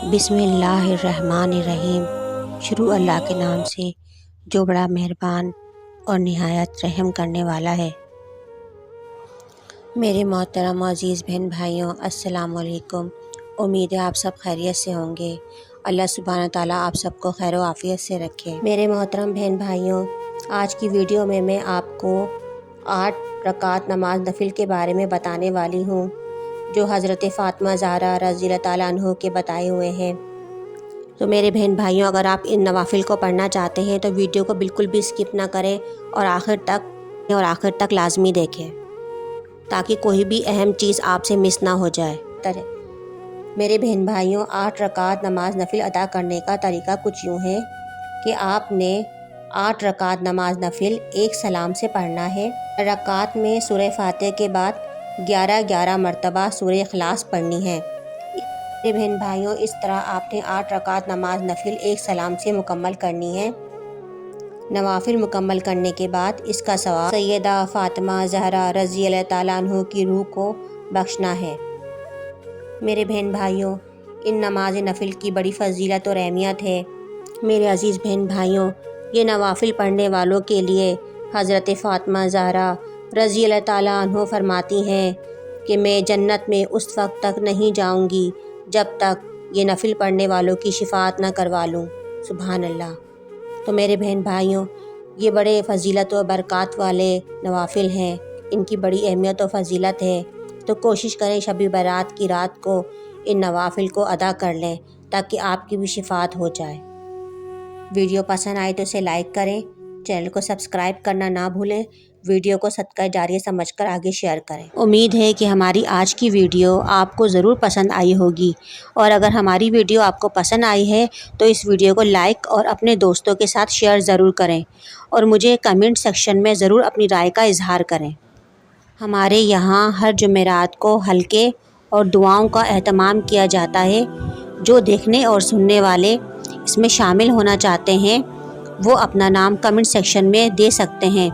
बिस्मिल्लाहिर्रहमानिर्रहीम। शुरू अल्लाह के नाम से जो बड़ा मेहरबान और निहायत रहम करने वाला है। मेरे मोहतरम अज़ीज़ बहन भाइयों, अस्सलाम वालेकुम। उम्मीद है आप सब खैरियत से होंगे। अल्लाह सुब्हानहू तआला आप सबको खैर आफ़ियत से रखे। मेरे मोहतरम बहन भाइयों, आज की वीडियो में मैं आपको 8 रकात नमाज नफिल के बारे में बताने वाली हूँ, जो हज़रत फ़ातिमा ज़हरा रज़ी अल्लाह तआला अन्हा के बताए हुए हैं। तो मेरे बहन भाइयों, अगर आप इन नवाफिल को पढ़ना चाहते हैं तो वीडियो को बिल्कुल भी स्किप ना करें और आखिर तक लाजमी देखें, ताकि कोई भी अहम चीज़ आपसे मिस ना हो जाए। मेरे बहन भाइयों, 8 रकात नमाज नफिल अदा करने का तरीका कुछ यूँ है कि आपने 8 रकात नमाज नफिल एक सलाम से पढ़ना है। रकात में सूरह फातिहा के बाद 11 मरतबा सूरह इखलास पढ़नी है। मेरे बहन भाइयों, इस तरह आपने 8 रकात नमाज नफिल एक सलाम से मुकम्मल करनी है। नवाफिल मुकम्मल करने के बाद इसका सवाब सैयदा फ़ातिमा ज़हरा रज़ी अल्लाह तआला अन्हा की रूह को बख्शना है। मेरे बहन भाइयों, इन नमाज नफिल की बड़ी फजीलत और अहमियत है। मेरे अज़ीज़ बहन भाइयों, ये नवाफिल पढ़ने वालों के लिए हज़रत फ़ातिमा ज़हरा रज़ी अल्लाह तआला अन्हा फरमाती हैं कि मैं जन्नत में उस वक्त तक नहीं जाऊंगी जब तक ये नफिल पढ़ने वालों की शिफात न करवा लूँ। सुभान अल्लाह। तो मेरे बहन भाइयों, ये बड़े फजीलत और बरक़ात वाले नवाफिल हैं, इनकी बड़ी अहमियत और फजीलत है। तो कोशिश करें शब बारात की रात को इन नवाफिल को अदा कर लें, ताकि आपकी भी शिफात हो जाए। वीडियो पसंद आए तो इसे लाइक करें, चैनल को सब्सक्राइब करना ना भूलें, वीडियो को सदका जारिया समझकर आगे शेयर करें। उम्मीद है कि हमारी आज की वीडियो आपको ज़रूर पसंद आई होगी, और अगर हमारी वीडियो आपको पसंद आई है तो इस वीडियो को लाइक और अपने दोस्तों के साथ शेयर ज़रूर करें, और मुझे कमेंट सेक्शन में ज़रूर अपनी राय का इजहार करें। हमारे यहाँ हर जुमेरात को हल्के और दुआओं का एहतमाम किया जाता है। जो देखने और सुनने वाले इसमें शामिल होना चाहते हैं वो अपना नाम कमेंट सेक्शन में दे सकते हैं।